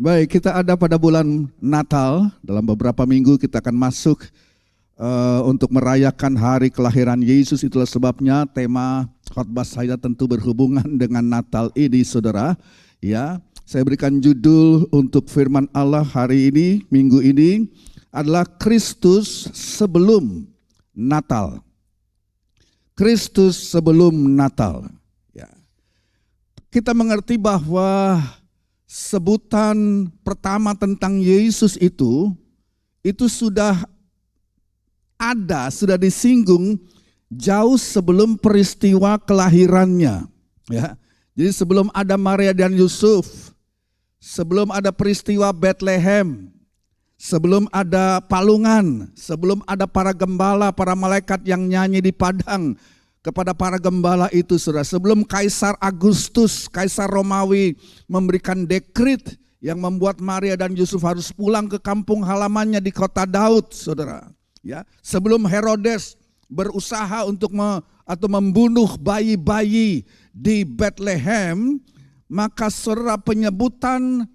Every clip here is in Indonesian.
Baik, kita ada pada bulan Natal. Dalam beberapa minggu kita akan masuk untuk merayakan hari kelahiran Yesus. Itulah sebabnya tema khotbah saya tentu berhubungan dengan Natal ini, saudara. Ya, saya berikan judul untuk firman Allah hari ini, minggu ini adalah Kristus sebelum Natal. Kristus sebelum Natal. Ya. Kita mengerti bahwa sebutan pertama tentang Yesus itu sudah ada, sudah disinggung jauh sebelum peristiwa kelahirannya. Ya. Jadi sebelum ada Maria dan Yusuf, sebelum ada peristiwa Bethlehem, sebelum ada palungan, sebelum ada para gembala, para malaikat yang nyanyi di padang kepada para gembala itu, saudara. Sebelum Kaisar Agustus, Kaisar Romawi memberikan dekret yang membuat Maria dan Yusuf harus pulang ke kampung halamannya di kota Daud, saudara. Ya, sebelum Herodes berusaha untuk membunuh bayi-bayi di Bethlehem, maka saudara, penyebutan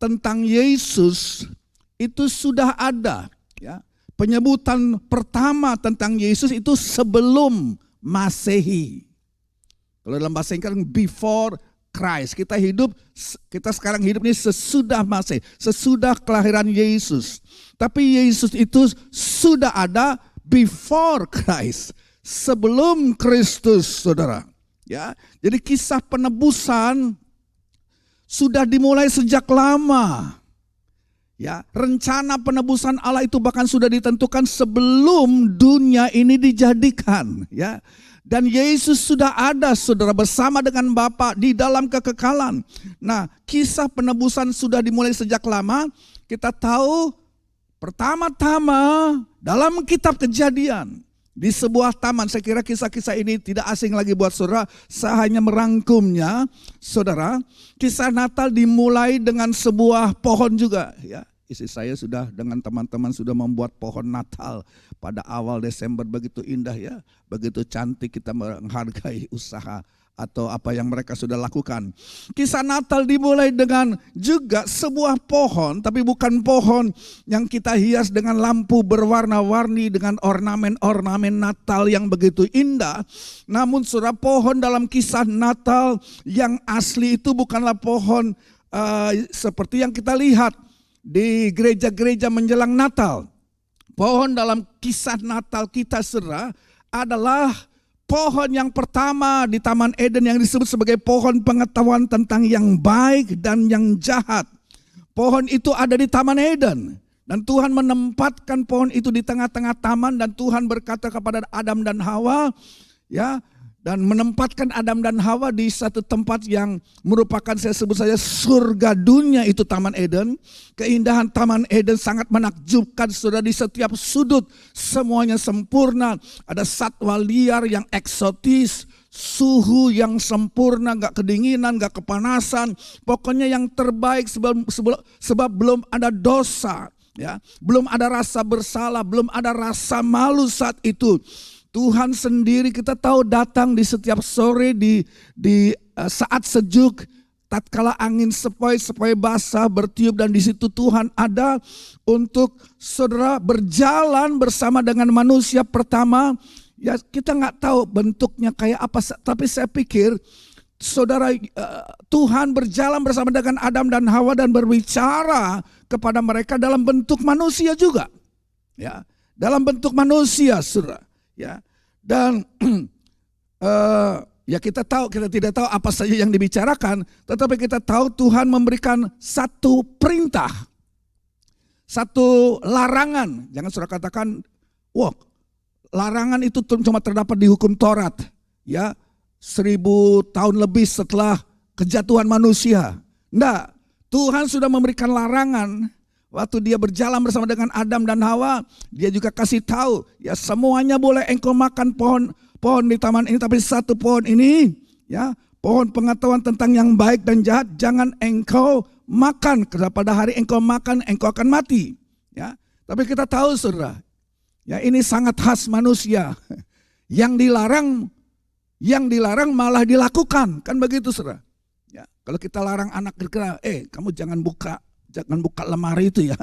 tentang Yesus itu sudah ada. Ya. Penyebutan pertama tentang Yesus itu sebelum Masehi. Kalau dalam bahasa Inggris before Christ. Kita sekarang hidup ini sesudah Masehi, sesudah kelahiran Yesus. Tapi Yesus itu sudah ada before Christ, sebelum Kristus, saudara. Ya, jadi kisah penebusan sudah dimulai sejak lama. Ya, rencana penebusan Allah itu bahkan sudah ditentukan sebelum dunia ini dijadikan, ya. Dan Yesus sudah ada, saudara, bersama dengan Bapa di dalam kekekalan. Nah, kisah penebusan sudah dimulai sejak lama. Kita tahu pertama-tama dalam kitab Kejadian di sebuah taman. Saya kira kisah-kisah ini tidak asing lagi buat saudara. Saya hanya merangkumnya, saudara. Kisah Natal dimulai dengan sebuah pohon juga. Ya, istri saya sudah dengan teman-teman sudah membuat pohon Natal pada awal Desember, begitu indah ya, begitu cantik. Kita menghargai usaha atau apa yang mereka sudah lakukan. Kisah Natal dimulai dengan juga sebuah pohon, tapi bukan pohon yang kita hias dengan lampu berwarna-warni dengan ornamen-ornamen Natal yang begitu indah. Namun saudara, pohon dalam kisah Natal yang asli itu bukanlah pohon seperti yang kita lihat di gereja-gereja menjelang Natal. Pohon dalam kisah Natal kita, saudara, adalah pohon yang pertama di Taman Eden yang disebut sebagai pohon pengetahuan tentang yang baik dan yang jahat. Pohon itu ada di Taman Eden. Dan Tuhan menempatkan pohon itu di tengah-tengah taman. Dan Tuhan berkata kepada Adam dan Hawa, ya, dan menempatkan Adam dan Hawa di satu tempat yang merupakan, saya sebut saja, surga dunia, itu Taman Eden. Keindahan Taman Eden sangat menakjubkan, saudara, di setiap sudut semuanya sempurna. Ada satwa liar yang eksotis, suhu yang sempurna, gak kedinginan, gak kepanasan. Pokoknya yang terbaik sebab belum ada dosa, ya, belum ada rasa bersalah, belum ada rasa malu saat itu. Tuhan sendiri kita tahu datang di setiap sore di saat sejuk, tatkala angin sepoi-sepoi basah bertiup, dan di situ Tuhan ada untuk saudara berjalan bersama dengan manusia pertama. Ya, kita nggak tahu bentuknya kayak apa, tapi saya pikir saudara, Tuhan berjalan bersama dengan Adam dan Hawa dan berbicara kepada mereka dalam bentuk manusia juga. Ya, dalam bentuk manusia, saudara. Ya, dan ya kita tidak tahu apa saja yang dibicarakan, tetapi kita tahu Tuhan memberikan satu perintah, satu larangan. Jangan saudara katakan, wah, larangan itu cuma terdapat di hukum Taurat, ya, 1000 tahun lebih setelah kejatuhan manusia. Enggak, Tuhan sudah memberikan larangan. Waktu dia berjalan bersama dengan Adam dan Hawa, dia juga kasih tahu, ya, semuanya boleh engkau makan pohon di taman ini, tapi satu pohon ini, ya, pohon pengetahuan tentang yang baik dan jahat, jangan engkau makan, karena pada hari engkau makan, engkau akan mati. Ya, tapi kita tahu, saudara, ya, ini sangat khas manusia. Yang dilarang malah dilakukan, kan begitu, saudara. Ya, kalau kita larang anak kita, kamu jangan buka Jangan buka lemari itu ya.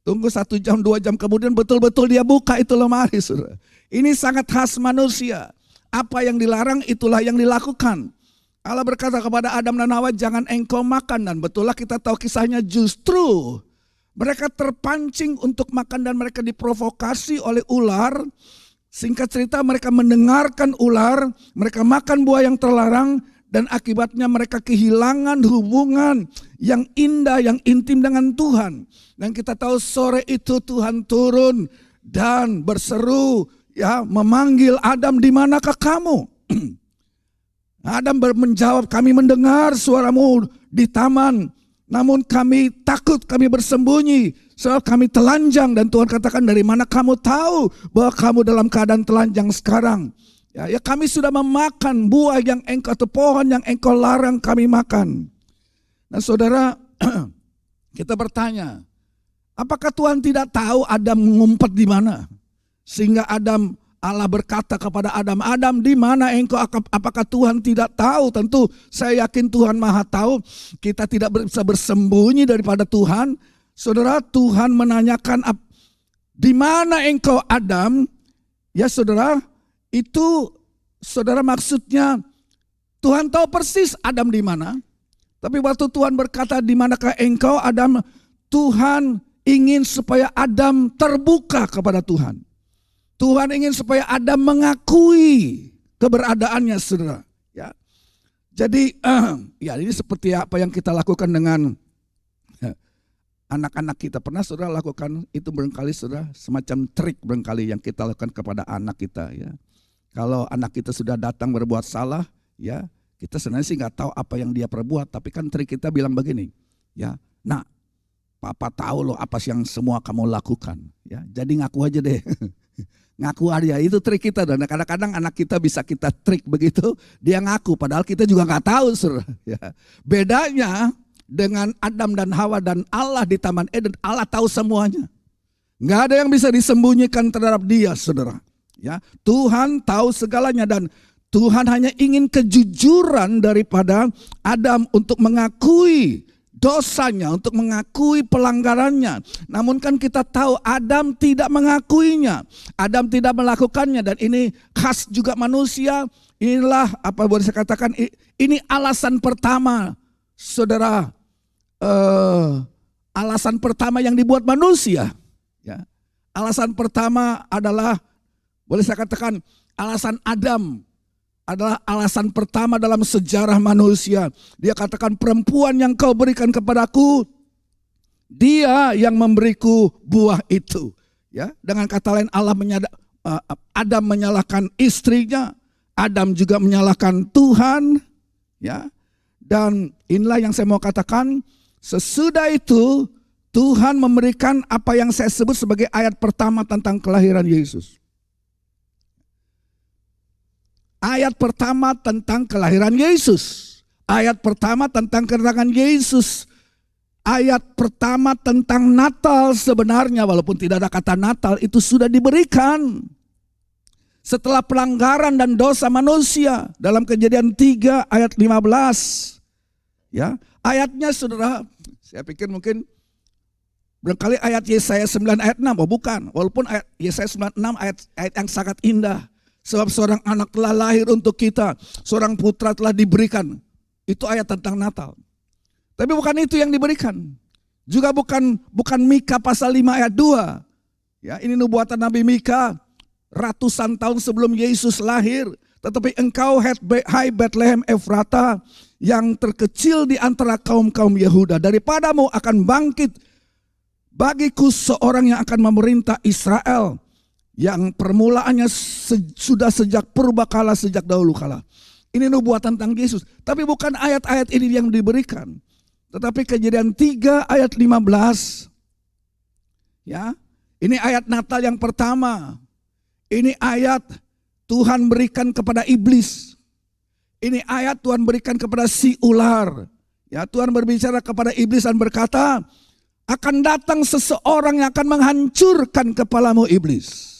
Tunggu 1 jam, 2 jam kemudian betul-betul dia buka itu lemari, saudara. Ini sangat khas manusia. Apa yang dilarang itulah yang dilakukan. Allah berkata kepada Adam dan Hawa, jangan engkau makan. Dan betullah kita tahu kisahnya, justru mereka terpancing untuk makan dan mereka diprovokasi oleh ular. Singkat cerita mereka mendengarkan ular, mereka makan buah yang terlarang. Dan akibatnya mereka kehilangan hubungan yang indah, yang intim dengan Tuhan. Dan kita tahu sore itu Tuhan turun dan berseru, ya, memanggil Adam, di manakah kamu? Adam menjawab, kami mendengar suaramu di taman, namun kami takut, kami bersembunyi, sebab kami telanjang. Dan Tuhan katakan, dari mana kamu tahu bahwa kamu dalam keadaan telanjang sekarang? Ya, kami sudah memakan buah yang engkau, atau pohon yang engkau larang kami makan. Nah saudara, kita bertanya, apakah Tuhan tidak tahu Adam ngumpet di mana? Sehingga Allah berkata kepada Adam, Adam di mana engkau? Apakah Tuhan tidak tahu? Tentu saya yakin Tuhan Maha tahu. Kita tidak bisa bersembunyi daripada Tuhan. Saudara, Tuhan menanyakan, di mana engkau Adam? Ya saudara, itu saudara maksudnya Tuhan tahu persis Adam di mana. Tapi waktu Tuhan berkata, di manakah engkau Adam? Tuhan ingin supaya Adam terbuka kepada Tuhan. Tuhan ingin supaya Adam mengakui keberadaannya, saudara. Ya. Jadi ya ini seperti apa yang kita lakukan dengan anak-anak kita. Pernah saudara lakukan itu barangkali, saudara, semacam trik barangkali yang kita lakukan kepada anak kita, ya. Kalau anak kita sudah datang berbuat salah, ya kita sebenarnya sih nggak tahu apa yang dia perbuat, tapi kan trik kita bilang begini, ya, nak, papa tahu loh apa yang semua kamu lakukan, ya, jadi ngaku aja deh, ngaku aja, itu trik kita. Dan kadang-kadang anak kita bisa kita trik begitu, dia ngaku, padahal kita juga nggak tahu, saudara. Ya. Bedanya dengan Adam dan Hawa dan Allah di Taman Eden, Allah tahu semuanya, nggak ada yang bisa disembunyikan terhadap dia, saudara. Ya, Tuhan tahu segalanya dan Tuhan hanya ingin kejujuran daripada Adam untuk mengakui dosanya, untuk mengakui pelanggarannya. Namun kan kita tahu Adam tidak mengakuinya, Adam tidak melakukannya, dan ini khas juga manusia. Inilah apa boleh saya katakan, ini alasan pertama, saudara, alasan pertama yang dibuat manusia. Ya, alasan pertama adalah, boleh saya katakan, alasan Adam adalah alasan pertama dalam sejarah manusia. Dia katakan, perempuan yang kau berikan kepadaku, dia yang memberiku buah itu. Ya, dengan kata lain, Adam menyalahkan istrinya, Adam juga menyalahkan Tuhan. Ya, dan inilah yang saya mau katakan. Sesudah itu Tuhan memberikan apa yang saya sebut sebagai ayat pertama tentang kelahiran Yesus. Ayat pertama tentang kelahiran Yesus. Ayat pertama tentang kedatangan Yesus. Ayat pertama tentang Natal sebenarnya, walaupun tidak ada kata Natal, itu sudah diberikan setelah pelanggaran dan dosa manusia dalam Kejadian 3 ayat 15. Ya, ayatnya saudara, saya pikir mungkin barangkali ayat Yesaya 9 ayat 6, oh bukan, walaupun ayat Yesaya 96 ayat yang sangat indah. Sebab seorang anak telah lahir untuk kita, seorang putra telah diberikan. Itu ayat tentang Natal. Tapi bukan itu yang diberikan. Juga bukan Mika pasal 5 ayat 2. Ya, ini nubuatan Nabi Mika ratusan tahun sebelum Yesus lahir. Tetapi engkau, hai Bethlehem Efrata, yang terkecil di antara kaum-kaum Yehuda, daripadamu akan bangkit bagiku seorang yang akan memerintah Israel, yang permulaannya sudah sejak purbakala, sejak dahulu kala. Ini nubuatan tentang Yesus. Tapi bukan ayat-ayat ini yang diberikan. Tetapi Kejadian 3 ayat 15. Ya, ini ayat Natal yang pertama. Ini ayat Tuhan berikan kepada iblis. Ini ayat Tuhan berikan kepada si ular. Ya, Tuhan berbicara kepada iblis dan berkata, akan datang seseorang yang akan menghancurkan kepalamu iblis.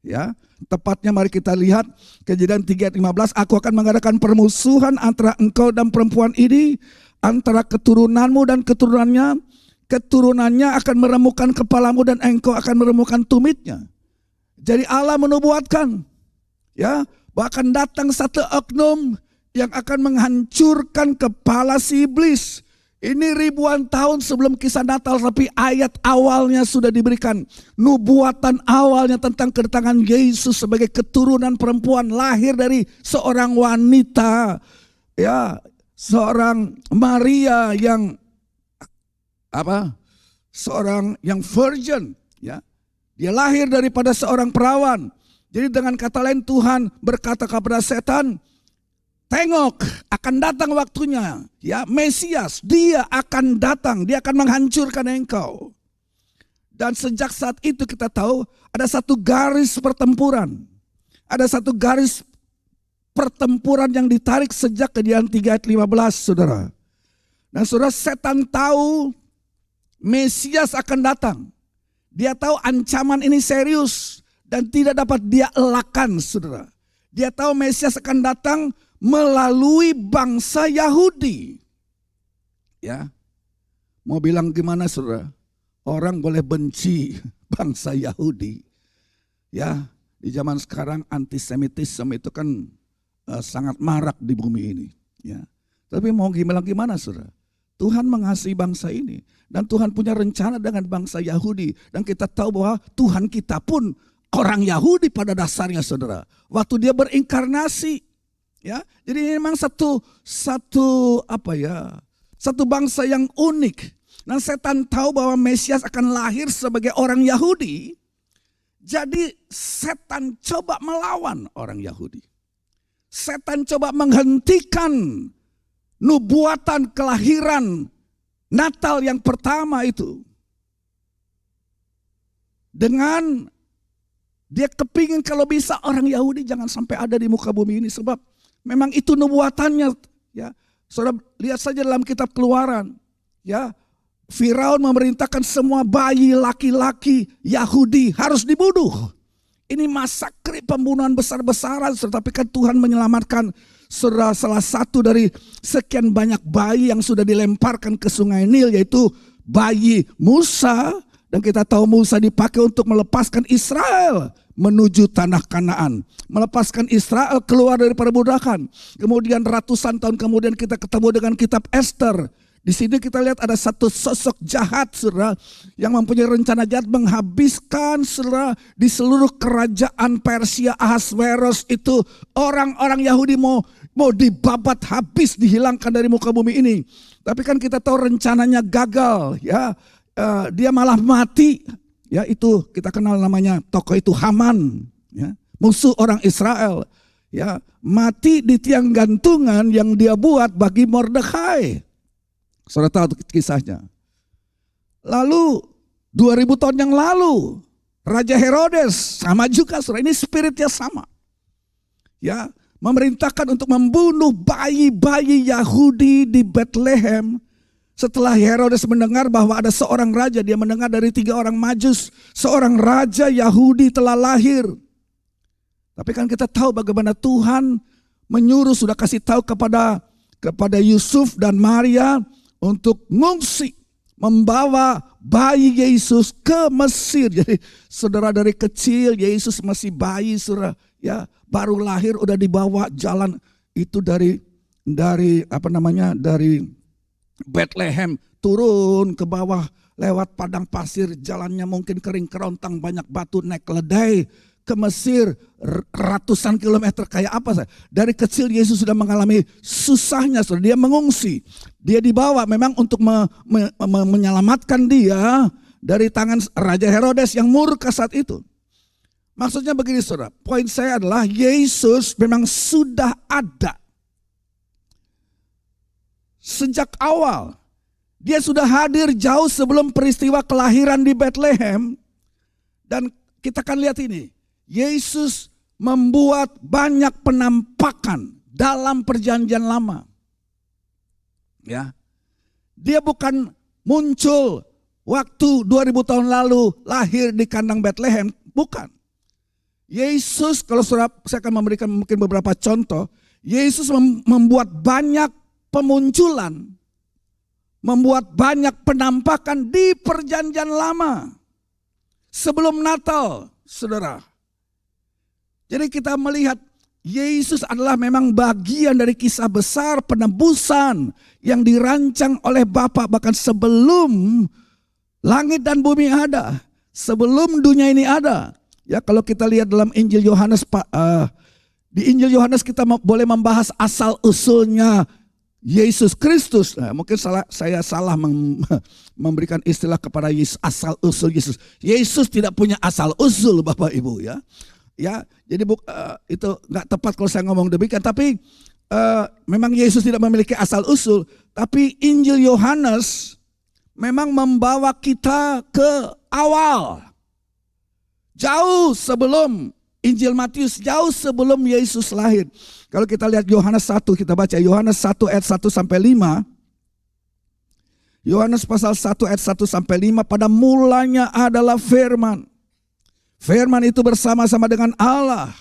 Ya, tepatnya mari kita lihat Kejadian 3 ayat 15. Aku akan mengadakan permusuhan antara engkau dan perempuan ini, antara keturunanmu dan keturunannya. keturunannya akan meremukkan kepalamu dan engkau akan meremukkan tumitnya. Jadi Allah menubuatkan, ya, bahkan datang satu oknum yang akan menghancurkan kepala si iblis. Ini ribuan tahun sebelum kisah Natal, tapi ayat awalnya sudah diberikan. Nubuatan awalnya tentang kedatangan Yesus sebagai keturunan perempuan, lahir dari seorang wanita, ya, seorang Maria yang seorang yang virgin, ya. Dia lahir daripada seorang perawan. Jadi dengan kata lain Tuhan berkata kepada setan, tengok, akan datang waktunya, ya, Mesias, dia akan datang, dia akan menghancurkan engkau. Dan sejak saat itu kita tahu ada satu garis pertempuran. Ada satu garis pertempuran yang ditarik sejak Kejadian 3 ayat 15, saudara. Nah, saudara, setan tahu Mesias akan datang. Dia tahu ancaman ini serius dan tidak dapat dia elakkan, saudara. Dia tahu Mesias akan datang melalui bangsa Yahudi. Ya, mau bilang gimana, saudara? Orang boleh benci bangsa Yahudi. Ya, di zaman sekarang antisemitisme itu kan sangat marak di bumi ini. Ya, tapi mau gimana, saudara? Tuhan mengasihi bangsa ini. Dan Tuhan punya rencana dengan bangsa Yahudi. Dan kita tahu bahwa Tuhan kita pun orang Yahudi pada dasarnya, saudara. Waktu dia berinkarnasi, ya. Jadi ini memang satu bangsa yang unik. Dan setan tahu bahwa Mesias akan lahir sebagai orang Yahudi. Jadi setan coba melawan orang Yahudi. Setan coba menghentikan nubuatan kelahiran Natal yang pertama itu. Dengan dia kepingin kalau bisa orang Yahudi jangan sampai ada di muka bumi ini. Sebab memang itu nubuatannya. Ya, saudara lihat saja dalam kitab Keluaran. Ya, Firaun memerintahkan semua bayi laki-laki Yahudi harus dibunuh. Ini masakre, pembunuhan besar-besaran. Tetapi kan Tuhan menyelamatkan salah satu dari sekian banyak bayi yang sudah dilemparkan ke sungai Nil, yaitu bayi Musa. Dan kita tahu Musa dipakai untuk melepaskan Israel menuju tanah Kanaan. Melepaskan Israel keluar dari perbudakan. Kemudian ratusan tahun kemudian kita ketemu dengan kitab Esther. Di sini kita lihat ada satu sosok jahat, saudara, yang mempunyai rencana jahat menghabiskan, saudara, di seluruh kerajaan Persia Ahasveros itu orang-orang Yahudi mau dibabat habis, dihilangkan dari muka bumi ini. Tapi kan kita tahu rencananya gagal, ya. Dia malah mati, ya. Itu kita kenal namanya tokoh itu Haman, ya, musuh orang Israel, ya, mati di tiang gantungan yang dia buat bagi Mordekai. Saudara tahu kisahnya. Lalu 2000 tahun yang lalu Raja Herodes sama juga, saudara, ini spiritnya sama. Ya, memerintahkan untuk membunuh bayi-bayi Yahudi di Bethlehem. Setelah Herodes mendengar bahwa ada seorang raja, dia mendengar dari 3 orang Majus, seorang raja Yahudi telah lahir. Tapi kan kita tahu bagaimana Tuhan menyuruh, sudah kasih tahu kepada Yusuf dan Maria untuk mengungsi, membawa bayi Yesus ke Mesir. Jadi saudara, dari kecil Yesus masih bayi, saudara, ya, baru lahir udah dibawa jalan itu dari Bethlehem turun ke bawah lewat padang pasir, jalannya mungkin kering kerontang, banyak batu, naik keledai ke Mesir ratusan kilometer. Kayak apa? Dari kecil Yesus sudah mengalami susahnya, saudara. Dia mengungsi. Dia dibawa memang untuk menyelamatkan dia dari tangan Raja Herodes yang murka saat itu. Maksudnya begini, saudara. Poin saya adalah Yesus memang sudah ada sejak awal. Dia sudah hadir jauh sebelum peristiwa kelahiran di Bethlehem. Dan kita akan lihat ini. Yesus membuat banyak penampakan dalam perjanjian lama. Ya. Dia bukan muncul waktu 2000 tahun lalu lahir di kandang Bethlehem, bukan. Yesus, kalau saya akan memberikan mungkin beberapa contoh, Yesus membuat banyak pemunculan membuat banyak penampakan di perjanjian lama. Sebelum Natal, saudara. Jadi kita melihat Yesus adalah memang bagian dari kisah besar penebusan yang dirancang oleh Bapa bahkan sebelum langit dan bumi ada. Sebelum dunia ini ada. Ya, kalau kita lihat dalam Injil Yohanes, di Injil Yohanes kita boleh membahas asal usulnya Yesus Kristus. Nah, mungkin saya salah memberikan istilah kepada Yesus, asal usul Yesus. Yesus tidak punya asal usul, Bapak Ibu, ya. Ya, jadi itu nggak tepat kalau saya ngomong demikian. Tapi memang Yesus tidak memiliki asal usul. Tapi Injil Yohanes memang membawa kita ke awal, jauh sebelum Injil Matius, jauh sebelum Yesus lahir. Kalau kita lihat Yohanes 1, kita baca Yohanes 1 ayat 1 sampai 5. Yohanes pasal 1 ayat 1 sampai 5, pada mulanya adalah firman. Firman itu bersama-sama dengan Allah.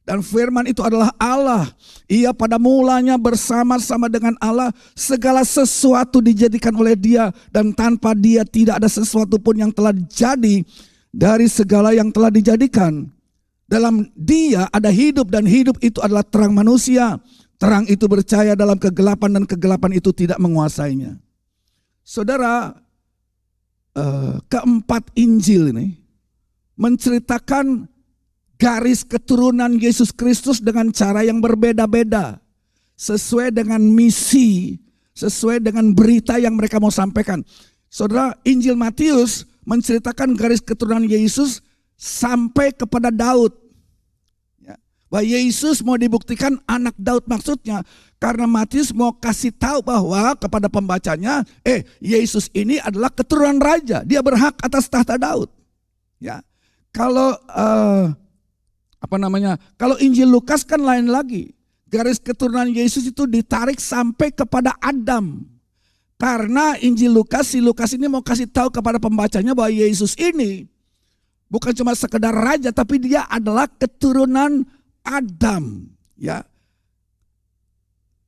Dan firman itu adalah Allah. Ia pada mulanya bersama-sama dengan Allah. Segala sesuatu dijadikan oleh Dia. Dan tanpa Dia tidak ada sesuatu pun yang telah jadi dari segala yang telah dijadikan. Dalam Dia ada hidup dan hidup itu adalah terang manusia. Terang itu bercahaya dalam kegelapan dan kegelapan itu tidak menguasainya. Saudara, keempat Injil ini menceritakan garis keturunan Yesus Kristus dengan cara yang berbeda-beda. Sesuai dengan misi, sesuai dengan berita yang mereka mau sampaikan. Saudara, Injil Matius menceritakan garis keturunan Yesus sampai kepada Daud. Bahwa Yesus mau dibuktikan anak Daud maksudnya. Karena Matius mau kasih tahu bahwa kepada pembacanya, Yesus ini adalah keturunan raja. Dia berhak atas tahta Daud. Ya. Kalau kalau Injil Lukas kan lain lagi. Garis keturunan Yesus itu ditarik sampai kepada Adam. Karena Injil Lukas, si Lukas ini mau kasih tahu kepada pembacanya bahwa Yesus ini bukan cuma sekedar raja, tapi dia adalah keturunan Adam, ya.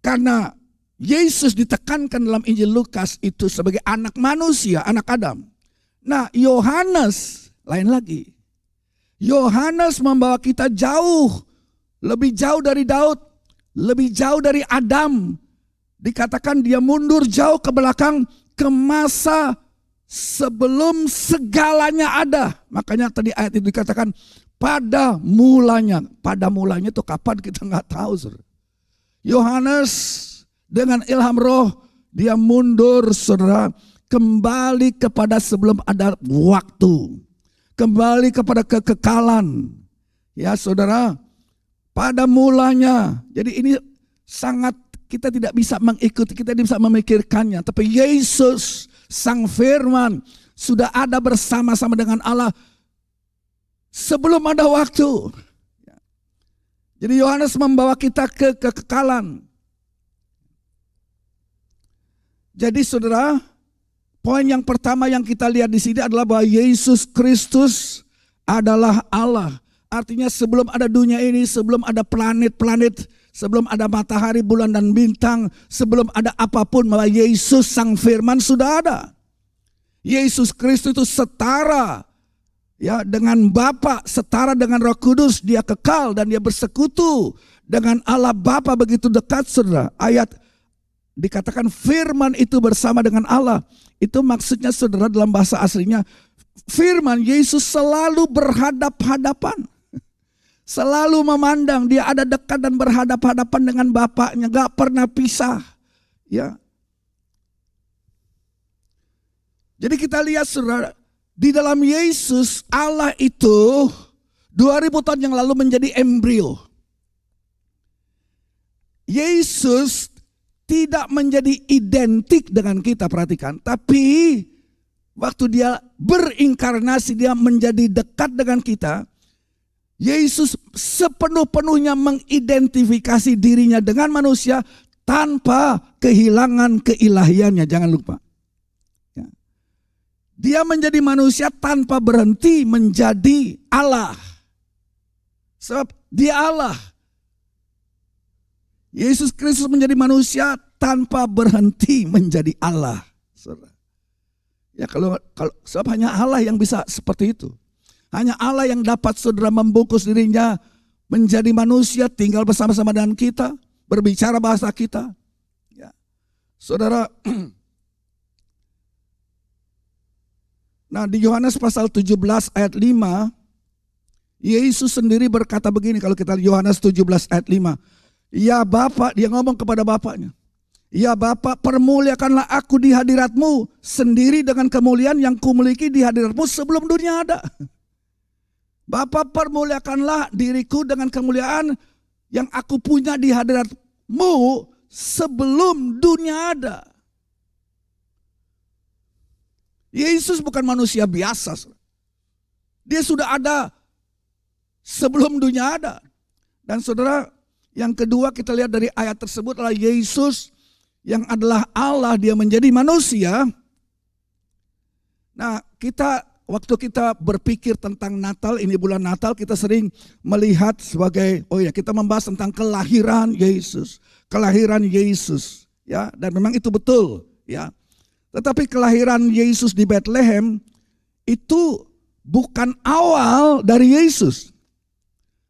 Karena Yesus ditekankan dalam Injil Lukas itu sebagai anak manusia, anak Adam. Nah, Yohanes lain lagi. Yohanes membawa kita jauh, lebih jauh dari Daud, lebih jauh dari Adam. Dikatakan dia mundur jauh ke belakang ke masa sebelum segalanya ada. Makanya tadi ayat itu dikatakan pada mulanya. Pada mulanya itu kapan kita nggak tahu. Saudara. Yohanes dengan ilham roh dia mundur, saudara, kembali kepada sebelum ada waktu, kembali kepada kekekalan. Ya saudara, pada mulanya. Jadi ini sangat kita tidak bisa mengikuti, kita tidak bisa memikirkannya. Tapi Yesus Sang Firman sudah ada bersama-sama dengan Allah sebelum ada waktu. Jadi Yohanes membawa kita ke kekekalan. Jadi saudara, poin yang pertama yang kita lihat di sini adalah bahwa Yesus Kristus adalah Allah. Artinya sebelum ada dunia ini, sebelum ada planet-planet, sebelum ada matahari, bulan dan bintang, sebelum ada apapun, bahwa Yesus Sang Firman sudah ada. Yesus Kristus itu setara ya dengan Bapa, setara dengan Roh Kudus, dia kekal dan dia bersekutu dengan Allah Bapa begitu dekat, saudara. Ayat dikatakan firman itu bersama dengan Allah. Itu maksudnya saudara dalam bahasa aslinya, firman Yesus selalu berhadap-hadapan. Selalu memandang, dia ada dekat dan berhadap-hadapan dengan Bapaknya, gak pernah pisah. Ya. Jadi kita lihat saudara, di dalam Yesus Allah itu 2000 tahun yang lalu menjadi embrio. Yesus tidak menjadi identik dengan kita, perhatikan. Tapi waktu dia berinkarnasi, dia menjadi dekat dengan kita. Yesus sepenuh-penuhnya mengidentifikasi dirinya dengan manusia tanpa kehilangan keilahiannya. Jangan lupa. Ya. Dia menjadi manusia tanpa berhenti menjadi Allah. Sebab dia Allah. Yesus Kristus menjadi manusia tanpa berhenti menjadi Allah. saudara. Ya kalau sebab hanya Allah yang bisa seperti itu. Hanya Allah yang dapat saudara membungkus dirinya menjadi manusia, tinggal bersama-sama dengan kita, berbicara bahasa kita. Ya. Saudara, nah di Yohanes pasal 17 ayat 5, Yesus sendiri berkata begini, kalau kita lihat Yohanes 17 ayat 5. Ya Bapa, dia ngomong kepada Bapaknya. Ya Bapa, permuliakanlah aku di hadiratmu sendiri dengan kemuliaan yang kumiliki di hadiratmu sebelum dunia ada. Bapa, permuliakanlah diriku dengan kemuliaan yang aku punya di hadiratmu sebelum dunia ada. Yesus bukan manusia biasa. Dia sudah ada sebelum dunia ada. Dan saudara, yang kedua kita lihat dari ayat tersebut adalah Yesus yang adalah Allah, dia menjadi manusia. Nah, waktu kita berpikir tentang Natal, ini bulan Natal, kita sering melihat sebagai, kita membahas tentang kelahiran Yesus. Kelahiran Yesus, ya, dan memang itu betul, ya. Tetapi kelahiran Yesus di Bethlehem itu bukan awal dari Yesus.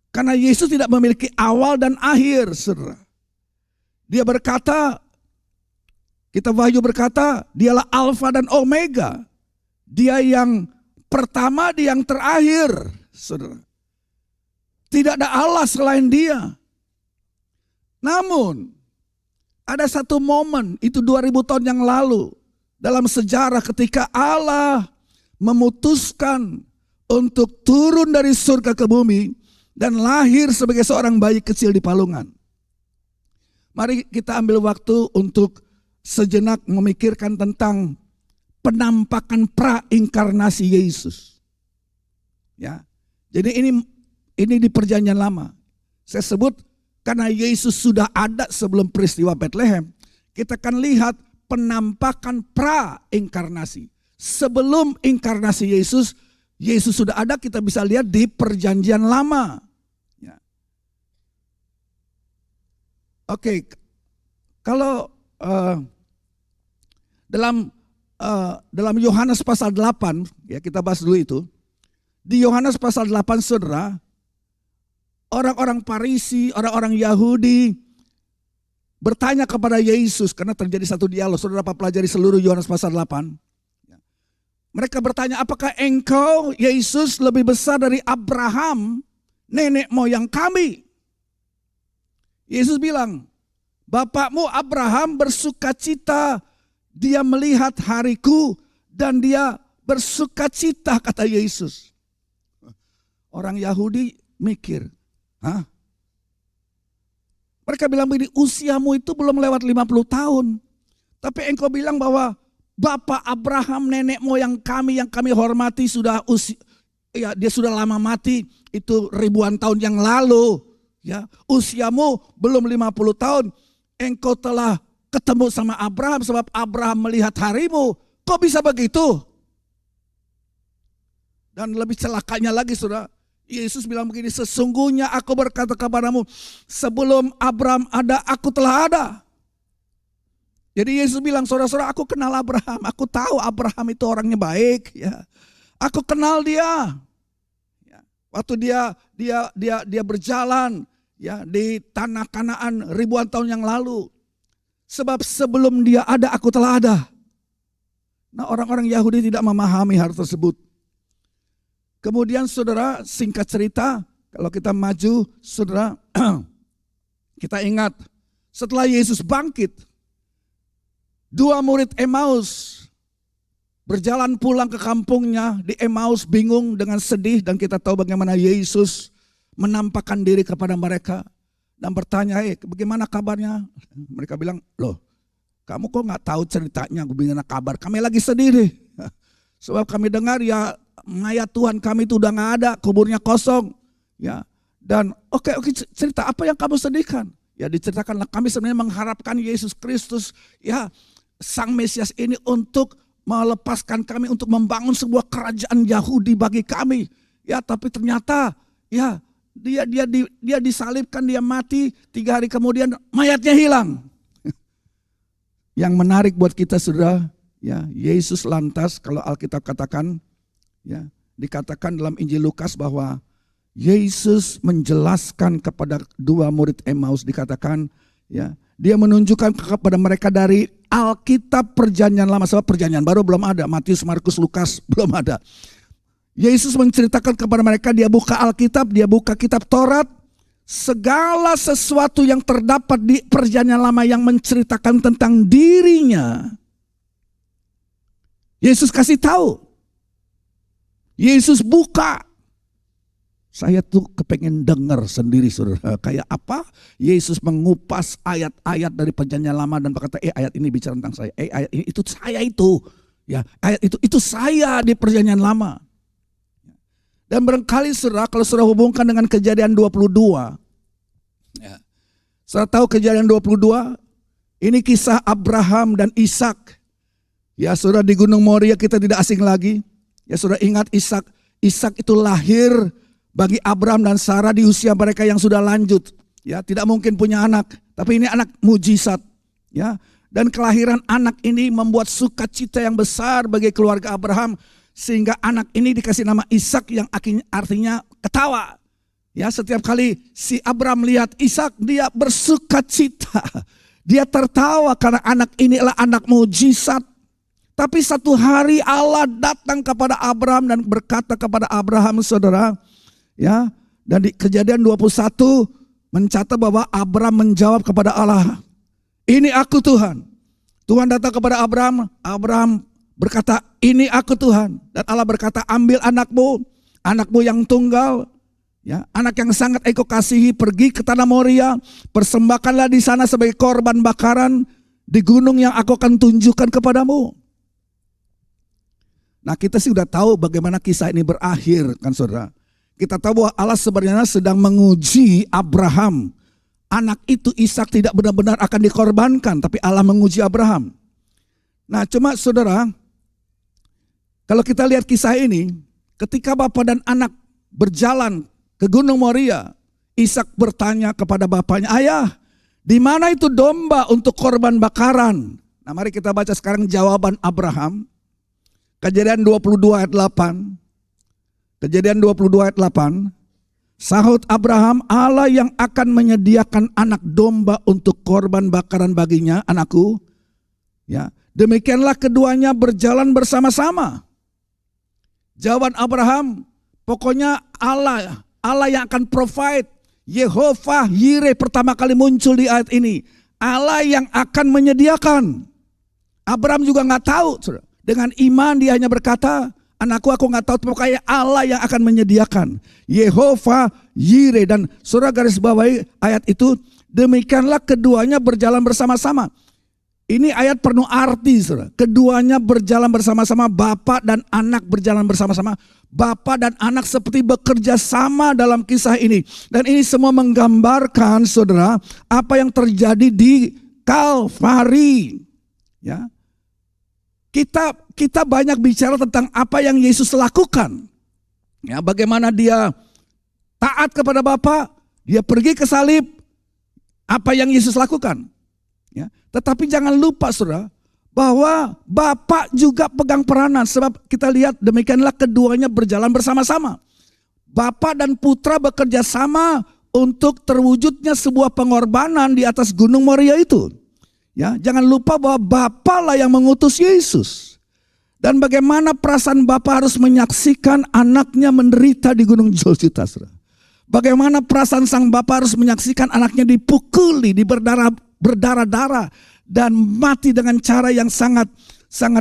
Karena Yesus tidak memiliki awal dan akhir, saudara. Dia berkata, Wahyu berkata, dialah Alfa dan Omega. Dia yang pertama, dia yang terakhir, saudara. Tidak ada Allah selain dia. Namun, ada satu momen, itu 2000 tahun yang lalu, dalam sejarah ketika Allah memutuskan untuk turun dari surga ke bumi, dan lahir sebagai seorang bayi kecil di palungan. Mari kita ambil waktu untuk sejenak memikirkan tentang penampakan pra-inkarnasi Yesus. Ya. Jadi ini di perjanjian lama. Saya sebut karena Yesus sudah ada sebelum peristiwa Bethlehem. Kita akan lihat penampakan pra-inkarnasi. Sebelum inkarnasi Yesus sudah ada, kita bisa lihat di perjanjian lama. Ya. Oke, kalau dalam Yohanes pasal 8, ya kita bahas dulu itu. Di Yohanes pasal 8, saudara, orang-orang Farisi, orang-orang Yahudi bertanya kepada Yesus, karena terjadi satu dialog. Saudara pelajari seluruh Yohanes pasal 8. Mereka bertanya, apakah engkau, Yesus, lebih besar dari Abraham, nenek moyang kami? Yesus bilang, bapakmu Abraham bersukacita, dia melihat hariku dan dia bersukacita, kata Yesus. Orang Yahudi mikir, hah? Mereka bilang begini, usiamu itu belum lewat 50 tahun. Tapi engkau bilang bahwa Bapak Abraham, nenek moyang kami yang kami hormati sudah dia sudah lama mati, itu ribuan tahun yang lalu. Ya, usiamu belum 50 tahun, engkau telah ketemu sama Abraham sebab Abraham melihat harimu. Kok bisa begitu? Dan lebih celakanya lagi, saudara, Yesus bilang begini, sesungguhnya aku berkata kepadamu, sebelum Abraham ada, aku telah ada. Jadi Yesus bilang, saudara-saudara, aku kenal Abraham, aku tahu Abraham itu orangnya baik, ya. Aku kenal dia. Ya. Waktu dia berjalan, ya, di tanah Kanaan ribuan tahun yang lalu. Sebab sebelum dia ada, aku telah ada. Nah, orang-orang Yahudi tidak memahami hal tersebut. Kemudian saudara, singkat cerita, kalau kita maju, saudara, kita ingat setelah Yesus bangkit, 2 murid Emmaus berjalan pulang ke kampungnya di Emmaus bingung dengan sedih, dan kita tahu bagaimana Yesus menampakkan diri kepada mereka dan bertanya, bagaimana kabarnya? Mereka bilang, loh, kamu kok nggak tahu ceritanya, bagaimana kabar? Kami lagi sedih nih, sebab kami dengar ya mayat Tuhan kami itu udah nggak ada, kuburnya kosong, ya. Dan oke, cerita apa yang kamu sedihkan? Ya diceritakanlah, kami sebenarnya mengharapkan Yesus Kristus, ya, Sang Mesias ini untuk melepaskan kami, untuk membangun sebuah kerajaan Yahudi bagi kami. Ya, tapi ternyata ya dia disalibkan, dia mati, 3 hari kemudian mayatnya hilang. Yang menarik buat kita, saudara, Ya, Yesus lantas kalau Alkitab katakan, ya, dikatakan dalam Injil Lukas bahwa Yesus menjelaskan kepada dua murid Emmaus, dikatakan, ya, dia menunjukkan kepada mereka dari Alkitab Perjanjian Lama, sebab Perjanjian Baru belum ada, Matius, Markus, Lukas belum ada. Yesus menceritakan kepada mereka, dia buka Alkitab, dia buka kitab Taurat, segala sesuatu yang terdapat di Perjanjian Lama yang menceritakan tentang dirinya. Yesus kasih tahu. Yesus buka. Saya tuh kepengen dengar sendiri, saudara. Kayak apa? Yesus mengupas ayat-ayat dari Perjanjian Lama dan berkata, ayat ini bicara tentang saya. Ayat ini itu saya itu. Ya, ayat itu saya di Perjanjian Lama. Dan barangkali saudara, kalau saudara hubungkan dengan Kejadian 22. Ya. Saudara tahu Kejadian 22? Ini kisah Abraham dan Ishak. Ya, saudara, di Gunung Moria kita tidak asing lagi. Ya, saudara ingat Ishak. Ishak itu lahir bagi Abraham dan Sarah di usia mereka yang sudah lanjut. Ya, tidak mungkin punya anak, tapi ini anak mujizat. Ya, dan kelahiran anak ini membuat sukacita yang besar bagi keluarga Abraham, sehingga anak ini dikasih nama Ishak yang artinya ketawa. Ya, setiap kali si Abraham lihat Ishak, dia bersukacita. Dia tertawa karena anak ini adalah anak mujizat. Tapi satu hari Allah datang kepada Abraham dan berkata kepada Abraham, saudara, ya, dan di Kejadian 21 mencatat bahwa Abraham menjawab kepada Allah, ini aku Tuhan. Tuhan datang kepada Abraham, Abraham berkata, ini aku Tuhan. Dan Allah berkata, ambil anakmu yang tunggal, ya, anak yang sangat engkau kasihi, pergi ke tanah Moria, persembahkanlah di sana sebagai korban bakaran di gunung yang aku akan tunjukkan kepadamu. Nah, kita sih udah tahu bagaimana kisah ini berakhir, kan saudara. Kita tahu bahwa Allah sebenarnya sedang menguji Abraham. Anak itu Ishak tidak benar-benar akan dikorbankan, tapi Allah menguji Abraham. Nah, cuma saudara, kalau kita lihat kisah ini, ketika bapak dan anak berjalan ke Gunung Moria, Ishak bertanya kepada bapaknya, ayah, di mana itu domba untuk korban bakaran? Nah, mari kita baca sekarang jawaban Abraham. Kejadian 22 ayat 8. Kejadian 22 ayat 8. Sahut Abraham, Allah yang akan menyediakan anak domba untuk korban bakaran baginya, anakku. Ya, demikianlah keduanya berjalan bersama-sama. Jawaban Abraham, pokoknya Allah yang akan provide. Yehovah Yireh pertama kali muncul di ayat ini. Allah yang akan menyediakan. Abraham juga nggak tahu. Dengan iman dia hanya berkata, anakku aku nggak tahu, pokoknya Allah yang akan menyediakan. Yehovah Yireh. Dan saudara garis bawahi ayat itu, demikianlah keduanya berjalan bersama-sama. Ini ayat penuh arti, saudara. Keduanya berjalan bersama-sama, bapak dan anak berjalan bersama-sama. Bapak dan anak seperti bekerja sama dalam kisah ini. Dan ini semua menggambarkan, saudara, apa yang terjadi di Kalvari. Ya. Kita banyak bicara tentang apa yang Yesus lakukan. Ya, bagaimana dia taat kepada Bapa, dia pergi ke salib, apa yang Yesus lakukan. Ya, tetapi jangan lupa saudara, bahwa Bapa juga pegang peranan. Sebab kita lihat demikianlah keduanya berjalan bersama-sama. Bapa dan Putra bekerja sama untuk terwujudnya sebuah pengorbanan di atas Gunung Moria itu. Ya, jangan lupa bahwa Bapa lah yang mengutus Yesus. Dan bagaimana perasaan Bapa harus menyaksikan anaknya menderita di Gunung Golgota. Bagaimana perasaan sang Bapa harus menyaksikan anaknya dipukuli, berdarah-darah dan mati dengan cara yang sangat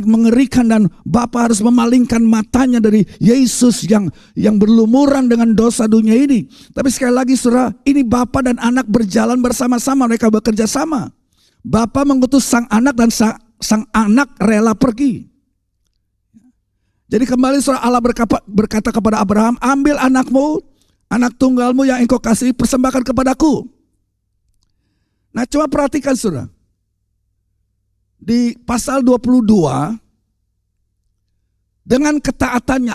mengerikan, dan Bapa harus memalingkan matanya dari Yesus yang berlumuran dengan dosa dunia ini. Tapi sekali lagi saudara, ini Bapa dan anak berjalan bersama-sama, mereka bekerja sama. Bapa mengutus sang anak dan sang anak rela pergi. Jadi kembali saudara, Allah berkata kepada Abraham, ambil anakmu, anak tunggalmu yang engkau kasih, persembahkan kepadaku. Nah, coba perhatikan saudara. Di pasal 22, dengan ketaatannya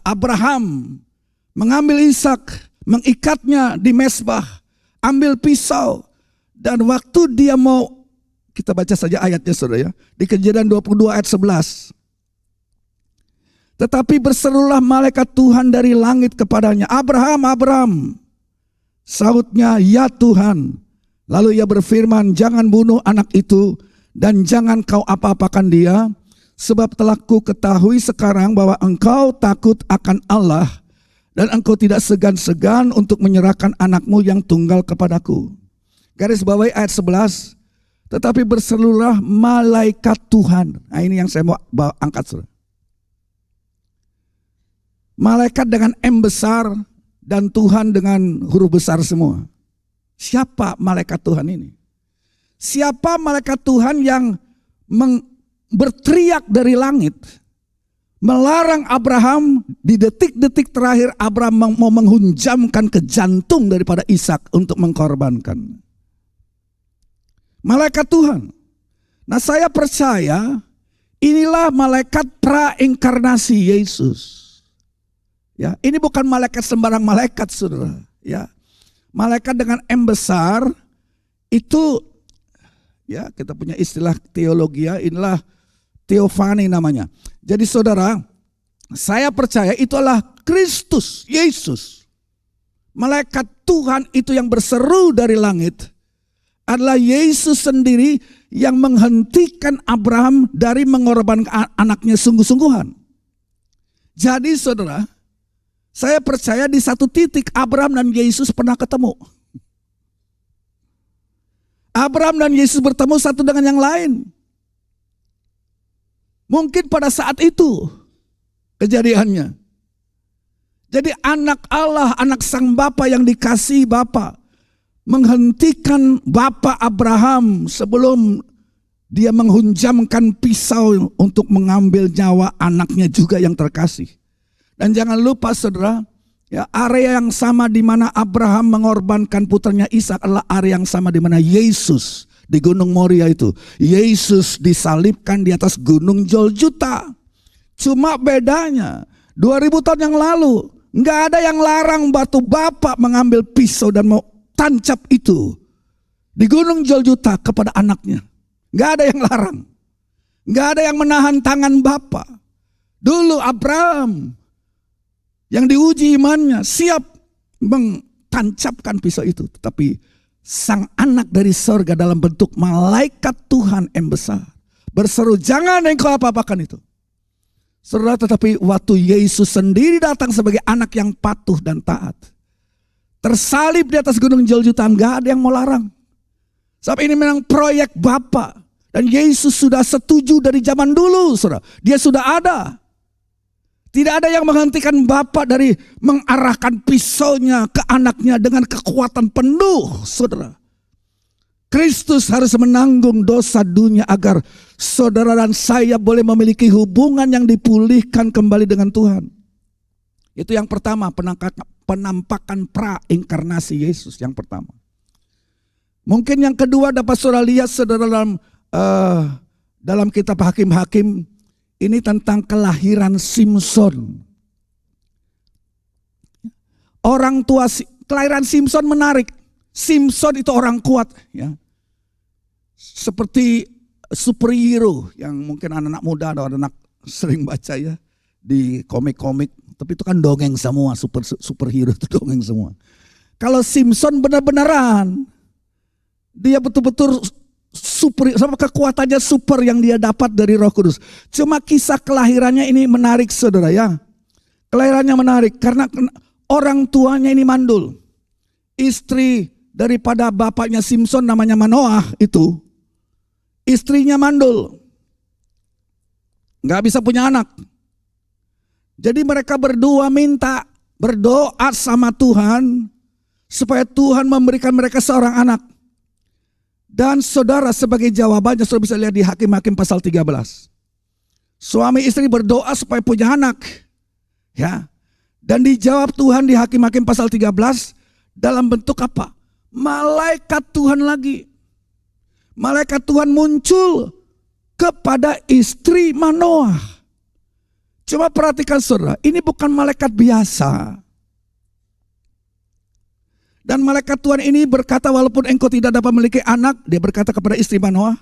Abraham mengambil Ishak, mengikatnya di mezbah, ambil pisau. Dan waktu dia mau Kita baca saja ayatnya saudara ya. Di Kejadian 22 ayat 11. Tetapi berserulah malaikat Tuhan dari langit kepadanya, Abraham, Abraham. Sahutnya, ya Tuhan. Lalu ia berfirman, jangan bunuh anak itu dan jangan kau apa-apakan dia. Sebab telah ku ketahui sekarang bahwa engkau takut akan Allah dan engkau tidak segan-segan untuk menyerahkan anakmu yang tunggal kepadaku. Garis bawahi ayat 11. Tetapi berserulah malaikat Tuhan. Nah ini yang saya mau angkat saudara. Malaikat dengan M besar dan Tuhan dengan huruf besar semua. Siapa malaikat Tuhan ini? Siapa malaikat Tuhan yang berteriak dari langit, melarang Abraham di detik-detik terakhir Abraham mau menghunjamkan ke jantung daripada Ishak untuk mengkorbankan. Malaikat Tuhan. Nah saya percaya inilah malaikat prainkarnasi Yesus. Ya, ini bukan malaikat sembarang malaikat saudara. Ya, malaikat dengan M besar itu ya kita punya istilah teologi ya, inilah Theophany namanya. Jadi saudara, saya percaya itu adalah Kristus, Yesus. Malaikat Tuhan itu yang berseru dari langit adalah Yesus sendiri yang menghentikan Abraham dari mengorbankan anaknya sungguh-sungguhan. Jadi saudara, saya percaya di satu titik Abraham dan Yesus pernah ketemu. Abraham dan Yesus bertemu satu dengan yang lain. Mungkin pada saat itu kejadiannya. Jadi anak Allah, anak sang Bapa yang dikasihi Bapa, menghentikan Bapa Abraham sebelum dia menghunjamkan pisau untuk mengambil nyawa anaknya juga yang terkasih. Dan jangan lupa saudara, ya, area yang sama di mana Abraham mengorbankan putranya Ishak adalah area yang sama di mana Yesus di Gunung Moria itu. Yesus disalibkan di atas Gunung Golgota. Cuma bedanya 2000 tahun yang lalu nggak ada yang larang batu Bapa mengambil pisau dan mau tancap itu di Gunung Golgota kepada anaknya. Nggak ada yang larang. Nggak ada yang menahan tangan Bapa. Dulu Abraham yang diuji imannya siap mentancapkan pisau itu. Tetapi sang anak dari sorga dalam bentuk malaikat Tuhan yang besar berseru, jangan engkau apa-apakan itu. Saudara, tetapi waktu Yesus sendiri datang sebagai anak yang patuh dan taat, tersalib di atas Gunung Golgota, nggak ada yang mau larang. Sebab ini memang proyek Bapa. Dan Yesus sudah setuju dari zaman dulu, saudara. Dia sudah ada. Tidak ada yang menghentikan Bapa dari mengarahkan pisaunya ke anaknya dengan kekuatan penuh, saudara. Kristus harus menanggung dosa dunia agar saudara dan saya boleh memiliki hubungan yang dipulihkan kembali dengan Tuhan. Itu yang pertama, penampakan pra-inkarnasi Yesus yang pertama. Mungkin yang kedua dapat saudara lihat saudara dalam kitab Hakim-Hakim ini tentang kelahiran Simson. Orang tua kelahiran Simson menarik. Simson itu orang kuat, ya. Seperti superhero yang mungkin anak-anak muda atau anak sering baca ya di komik-komik. Tapi itu kan dongeng semua, superhero itu dongeng semua. Kalau Simson benar-benaran, dia betul-betul super, sama kekuatannya super yang dia dapat dari Roh Kudus. Cuma kisah kelahirannya ini menarik saudara ya. Kelahirannya menarik karena orang tuanya ini mandul. Istri daripada bapaknya Simson namanya Manoah itu, istrinya mandul. Gak bisa punya anak. Jadi mereka berdua berdoa sama Tuhan supaya Tuhan memberikan mereka seorang anak. Dan saudara sebagai jawabannya saudara bisa lihat di Hakim-Hakim pasal 13. Suami istri berdoa supaya punya anak. Ya. Dan dijawab Tuhan di Hakim-Hakim pasal 13 dalam bentuk apa? Malaikat Tuhan lagi. Malaikat Tuhan muncul kepada istri Manoah. Coba perhatikan saudara, ini bukan malaikat biasa. Dan malaikat Tuhan ini berkata, walaupun engkau tidak dapat memiliki anak, dia berkata kepada istri Manoah,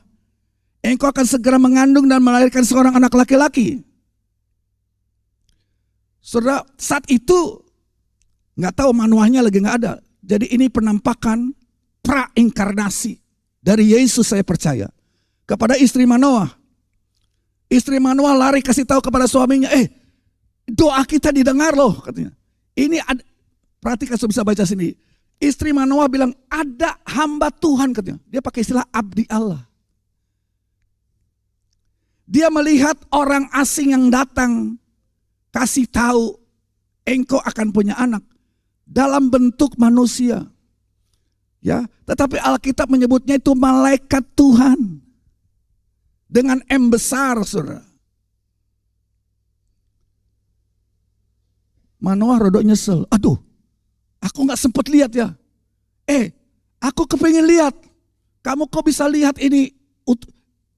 engkau akan segera mengandung dan melahirkan seorang anak laki-laki. Saudara, saat itu nggak tahu Manoahnya lagi nggak ada. Jadi ini penampakan prainkarnasi dari Yesus, saya percaya, kepada istri Manoah. Istri Manoah lari kasih tahu kepada suaminya, doa kita didengar loh, katanya. Ini ada, perhatikan, saya bisa baca sini. Istri Manoah bilang, ada hamba Tuhan, katanya. Dia pakai istilah abdi Allah. Dia melihat orang asing yang datang kasih tahu engkau akan punya anak dalam bentuk manusia. Ya, tetapi Alkitab menyebutnya itu malaikat Tuhan dengan M besar, Saudara. Manoah rodok nyesel. Aduh, aku nggak sempat lihat ya. Aku kepingin lihat. Kamu kok bisa lihat ini?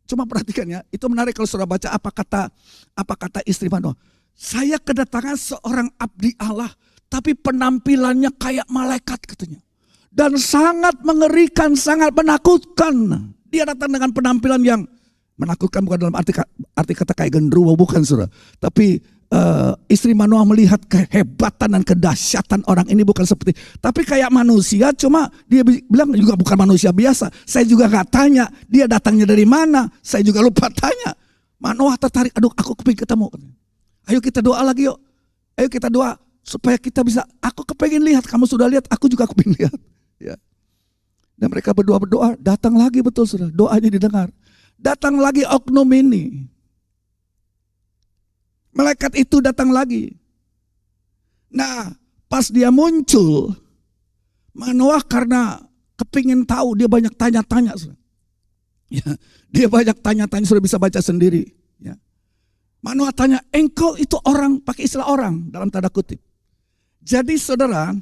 Cuma perhatikan ya, itu menarik kalau saudara baca apa kata istri Manoah. Saya kedatangan seorang abdi Allah, tapi penampilannya kayak malaikat, katanya. Dan sangat mengerikan, sangat menakutkan. Dia datang dengan penampilan yang menakutkan, bukan dalam arti kata kayak genderuwo, bukan, saudara. Tapi istri Manoah melihat kehebatan dan kedahsyatan orang ini, bukan seperti, tapi kayak manusia, cuma dia bilang juga bukan manusia biasa. Saya juga gak tanya dia datangnya dari mana, saya juga lupa tanya. Manoah tertarik, aduh aku kepingin ketemu. Ayo kita doa lagi yuk, ayo kita doa supaya kita bisa, aku kepingin lihat, kamu sudah lihat, aku juga kepingin lihat. Ya. Dan mereka berdoa, datang lagi, betul saudara, doanya didengar. Datang lagi oknum ini. Malaikat itu datang lagi. Nah, pas dia muncul, Manoah karena kepingin tahu, dia banyak tanya-tanya. Ya, dia banyak tanya-tanya, sudah bisa baca sendiri. Ya. Manoah tanya, engkau itu orang, pakai istilah orang dalam tanda kutip. Jadi saudara,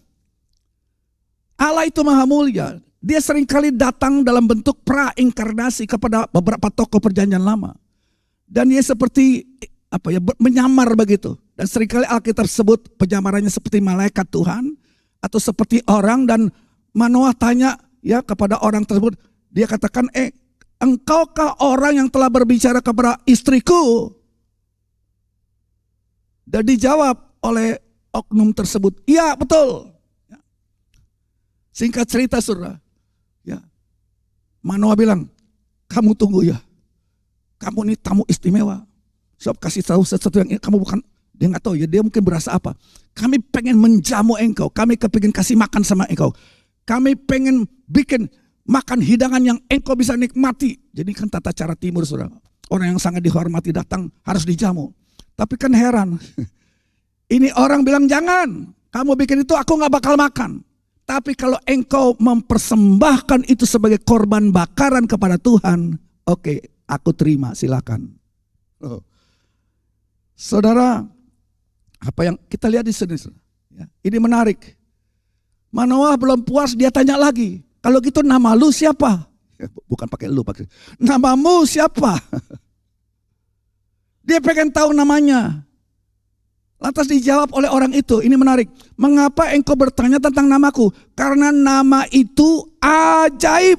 Allah itu maha mulia. Dia seringkali datang dalam bentuk prainkarnasi kepada beberapa tokoh perjanjian lama. Dan dia seperti menyamar begitu. Dan seringkali Alkitab sebut penyamarannya seperti malaikat Tuhan atau seperti orang. Dan Manoah tanya ya kepada orang tersebut, dia katakan, engkaukah orang yang telah berbicara kepada istriku? Dan dijawab oleh oknum tersebut, iya betul. Singkat cerita saudara, ya, Manoah bilang, kamu tunggu ya, kamu ini tamu istimewa. Sebab kasih tahu sesuatu yang kamu bukan, dia nggak tahu ya, dia mungkin berasa apa. Kami pengen menjamu engkau, kami kepingin kasih makan sama engkau. Kami pengen bikin makan hidangan yang engkau bisa nikmati. Jadi kan tata cara timur saudara, orang yang sangat dihormati datang harus dijamu. Tapi kan heran, ini orang bilang jangan, kamu bikin itu aku nggak bakal makan. Tapi kalau engkau mempersembahkan itu sebagai korban bakaran kepada Tuhan, oke, aku terima, silakan. Saudara, apa yang kita lihat di sini, ya, ini menarik. Manoah belum puas, dia tanya lagi. Kalau gitu nama lu siapa? Bukan pakai lu, pakai namamu siapa? Dia pengen tahu namanya. Lantas dijawab oleh orang itu, ini menarik. Mengapa engkau bertanya tentang namaku? Karena nama itu ajaib.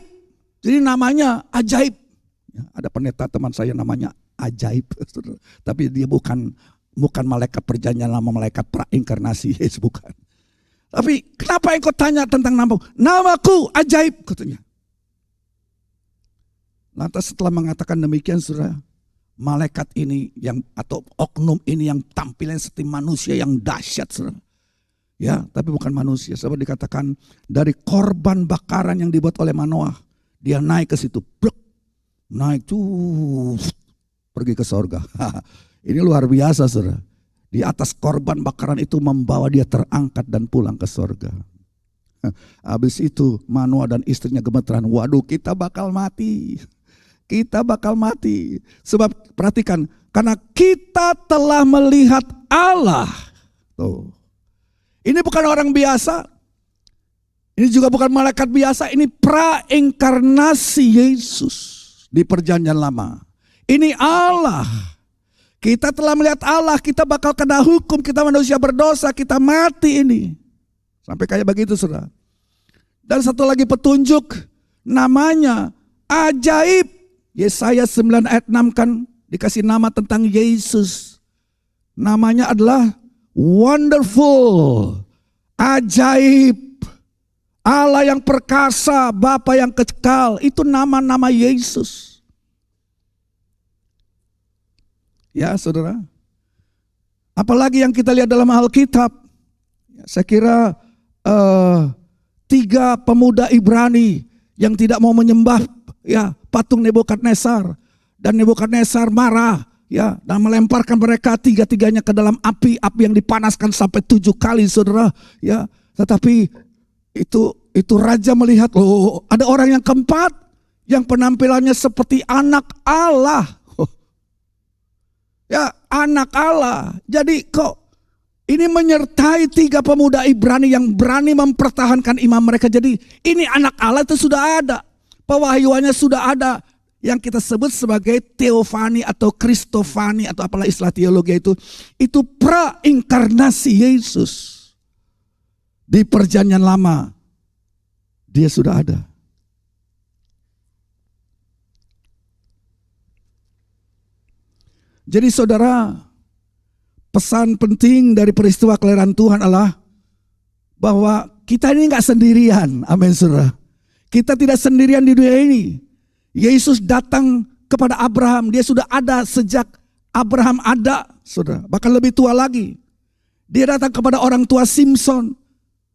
Jadi namanya ajaib. Ya, ada pendeta teman saya namanya ajaib. Tapi dia bukan malaikat perjanjian lama, malaikat prainkarnasi, Yesus bukan. Tapi kenapa engkau tanya tentang namaku? Namaku ajaib, katanya. Lantas setelah mengatakan demikian, saudara, malaikat ini yang atau oknum ini yang tampilnya seperti manusia yang dahsyat, saudara. Ya, tapi bukan manusia. Sebab dikatakan dari korban bakaran yang dibuat oleh Manoah, dia naik ke situ, naik tuh, pergi ke sorga. Ini luar biasa, saudara. Di atas korban bakaran itu membawa dia terangkat dan pulang ke sorga. Habis itu Manoah dan istrinya gemeteran. Waduh, kita bakal mati. Kita bakal mati. Sebab perhatikan, karena kita telah melihat Allah. Tuh. Ini bukan orang biasa. Ini juga bukan malaikat biasa. Ini prainkarnasi Yesus di perjanjian lama. Ini Allah. Kita telah melihat Allah, kita bakal kena hukum, kita manusia berdosa, kita mati ini. Sampai kayak begitu, saudara. Dan satu lagi petunjuk, namanya ajaib. Yesaya 9 ayat 6 kan dikasih nama tentang Yesus. Namanya adalah Wonderful, ajaib, Allah yang perkasa, Bapa yang kekal. Itu nama-nama Yesus. Ya saudara. Apalagi yang kita lihat dalam Alkitab. Saya kira 3 pemuda Ibrani yang tidak mau menyembah ya patung Nebukadnezar, dan Nebukadnezar marah ya dan melemparkan mereka 3-tiganya ke dalam api yang dipanaskan sampai 7 kali, saudara ya. Tetapi itu raja melihat, oh ada orang yang keempat yang penampilannya seperti anak Allah. Ya, anak Allah. Jadi kok ini menyertai 3 pemuda Ibrani yang berani mempertahankan imam mereka. Jadi ini anak Allah itu sudah ada. Pewahyuannya sudah ada. Yang kita sebut sebagai teofani atau kristofani atau apalah istilah teologi itu. Itu prainkarnasi Yesus. Di perjanjian lama dia sudah ada. Jadi saudara, pesan penting dari peristiwa kelahiran Tuhan adalah bahwa kita ini nggak sendirian. Amin saudara. Kita tidak sendirian di dunia ini. Yesus datang kepada Abraham. Dia sudah ada sejak Abraham ada, saudara. Bahkan lebih tua lagi. Dia datang kepada orang tua Simpson.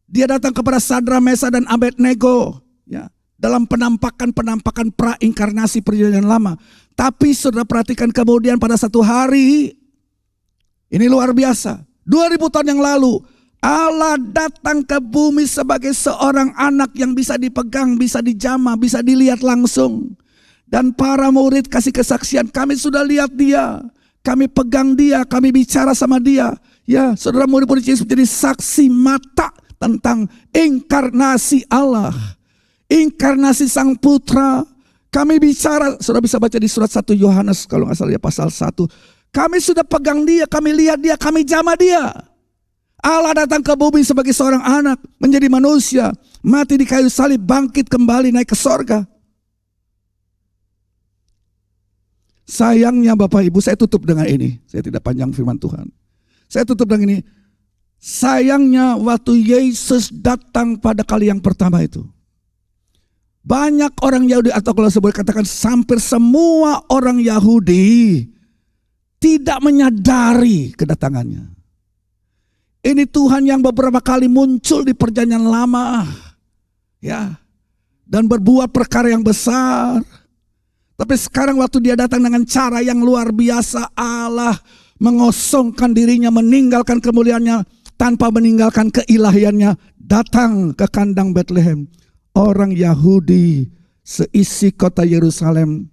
Dia datang kepada Sadra, Mesa dan Abednego. Ya, dalam penampakan prainkarnasi perjanjian lama. Tapi saudara perhatikan kemudian pada satu hari, ini luar biasa. 2000 tahun yang lalu, Allah datang ke bumi sebagai seorang anak yang bisa dipegang, bisa dijamah, bisa dilihat langsung. Dan para murid kasih kesaksian, kami sudah lihat dia, kami pegang dia, kami bicara sama dia. Ya, saudara murid-murid Yesus menjadi saksi mata tentang inkarnasi Allah. Inkarnasi Sang Putra. Kami bicara, saudara bisa baca di surat 1 Yohanes kalau nggak salah ya pasal 1. Kami sudah pegang dia, kami lihat dia, kami jamah dia. Allah datang ke bumi sebagai seorang anak, menjadi manusia, mati di kayu salib, bangkit kembali naik ke sorga. Sayangnya Bapak Ibu, saya tutup dengan ini. Saya tidak panjang firman Tuhan. Saya tutup dengan ini. Sayangnya waktu Yesus datang pada kali yang pertama itu, banyak orang Yahudi atau kalau saya boleh katakan hampir semua orang Yahudi tidak menyadari kedatangannya. Ini Tuhan yang beberapa kali muncul di perjanjian lama. Ya. Dan berbuat perkara yang besar. Tapi sekarang waktu dia datang dengan cara yang luar biasa, Allah mengosongkan dirinya, meninggalkan kemuliaannya tanpa meninggalkan keilahiannya, datang ke kandang Bethlehem. Orang Yahudi seisi kota Yerusalem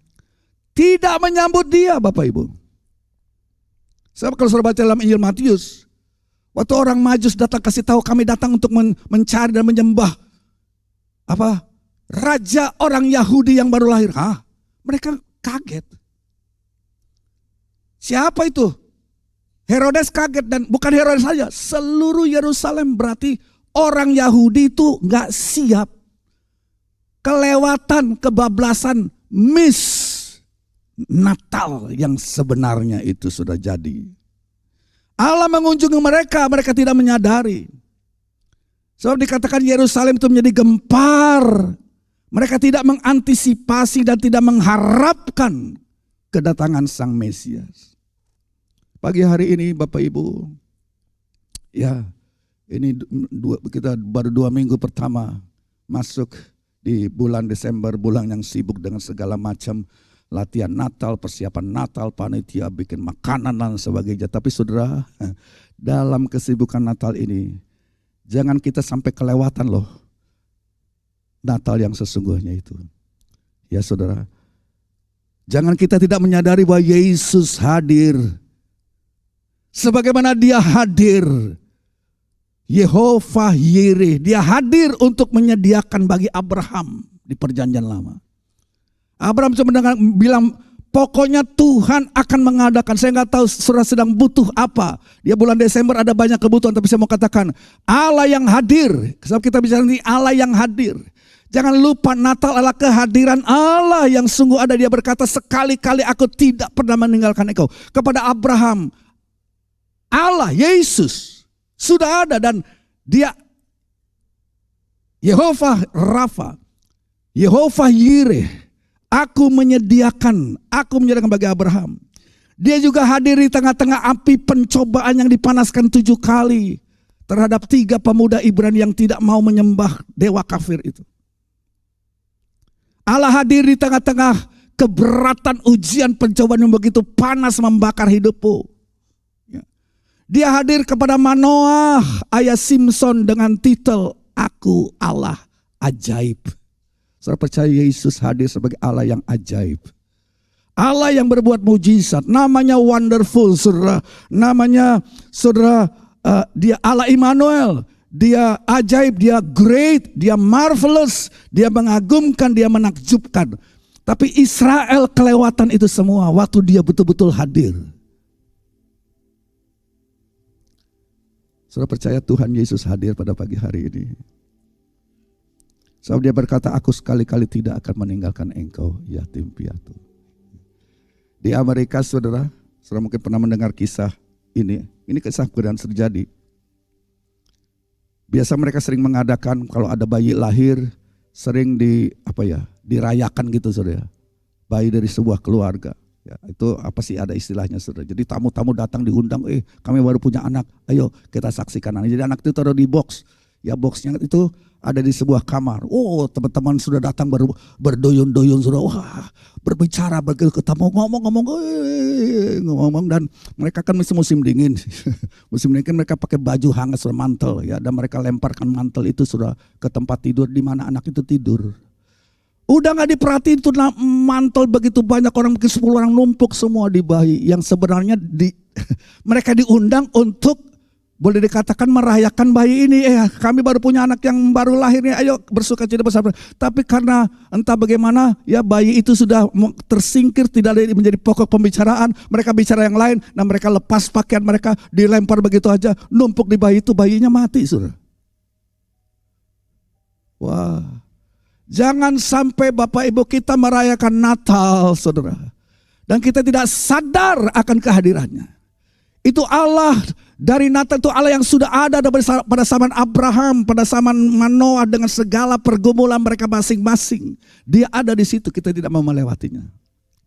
tidak menyambut dia, Bapak Ibu. Sebab kalau saudara baca dalam Injil Matius, waktu orang Majus datang kasih tahu kami datang untuk mencari dan menyembah raja orang Yahudi yang baru lahir. Mereka kaget. Siapa itu? Herodes kaget, dan bukan Herodes saja, seluruh Yerusalem. Berarti orang Yahudi itu nggak siap. Kelewatan, kebablasan, miss Natal yang sebenarnya itu sudah jadi. Allah mengunjungi mereka, mereka tidak menyadari. Sebab dikatakan Yerusalem itu menjadi gempar. Mereka tidak mengantisipasi dan tidak mengharapkan kedatangan Sang Mesias. Pagi hari ini Bapak Ibu, ya ini kita baru 2 minggu pertama masuk di bulan Desember, bulan yang sibuk dengan segala macam latihan Natal, persiapan Natal, panitia bikin makanan dan sebagainya. Tapi saudara, dalam kesibukan Natal ini, jangan kita sampai kelewatan loh Natal yang sesungguhnya itu. Ya saudara, jangan kita tidak menyadari bahwa Yesus hadir. Sebagaimana dia hadir, Yehova Yireh, dia hadir untuk menyediakan bagi Abraham di perjanjian lama. Abraham cuma bilang, pokoknya Tuhan akan mengadakan. Saya nggak tahu saudara sedang butuh apa. Dia bulan Desember ada banyak kebutuhan, tapi saya mau katakan Allah yang hadir. Sebab kita bicara ini Allah yang hadir. Jangan lupa Natal adalah kehadiran Allah yang sungguh ada. Dia berkata, sekali-kali aku tidak pernah meninggalkan engkau. Kepada Abraham, Allah, Yesus sudah ada, dan dia Yehovah Rafa, Yehovah Yireh, aku menyediakan bagi Abraham. Dia juga hadir di tengah-tengah api pencobaan yang dipanaskan 7 kali terhadap 3 pemuda Ibrani yang tidak mau menyembah dewa kafir itu. Allah hadir di tengah-tengah keberatan ujian pencobaan yang begitu panas membakar hidupmu. Dia hadir kepada Manoah, ayah Simpson, dengan titel Aku Allah Ajaib. Saudara percaya Yesus hadir sebagai Allah yang ajaib. Allah yang berbuat mujizat, namanya wonderful, saudara. Namanya, saudara, dia Allah Immanuel. Dia ajaib, dia great, dia marvelous, dia mengagumkan, dia menakjubkan. Tapi Israel kelewatan itu semua waktu dia betul-betul hadir. Saudara percaya Tuhan Yesus hadir pada pagi hari ini. Sebab dia berkata, aku sekali-kali tidak akan meninggalkan engkau, yatim piatu. Di Amerika, saudara mungkin pernah mendengar kisah ini kisah beneran terjadi. Biasa mereka sering mengadakan kalau ada bayi lahir, sering dirayakan gitu, saudara. Bayi dari sebuah keluarga. Ya, itu apa sih, ada istilahnya, saudara. Jadi tamu-tamu datang diundang, kami baru punya anak, ayo kita saksikan. Jadi anak itu taruh di box. Ya, boxnya itu ada di sebuah kamar. Oh, teman-teman sudah datang berduyun-duyun, sudah berbicara, ketemu, ngomong, dan mereka kan musim dingin. Musim dingin kan mereka pakai baju hangat, mantel, ya, dan mereka lemparkan mantel itu sudah ke tempat tidur di mana anak itu tidur. Udah nggak diperhatiin tuh mantel begitu banyak orang, mungkin 10 orang numpuk semua di bayi yang sebenarnya mereka diundang untuk, boleh dikatakan, merayakan bayi ini. Kami baru punya anak yang baru lahir nih, ayo bersukacita bersama. Tapi karena entah bagaimana, ya, bayi itu sudah tersingkir, tidak menjadi pokok pembicaraan. Mereka bicara yang lain, dan mereka lepas pakaian mereka, dilempar begitu aja, numpuk di bayi itu, bayinya mati, saudara. Wah, jangan sampai Bapak Ibu kita merayakan Natal, saudara, dan kita tidak sadar akan kehadirannya. Itu Allah dari Natal, itu Allah yang sudah ada pada zaman Abraham, pada zaman Manoah, dengan segala pergumulan mereka masing-masing. Dia ada di situ, kita tidak mau melewatinya.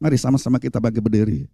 Mari sama-sama kita bagi berdiri.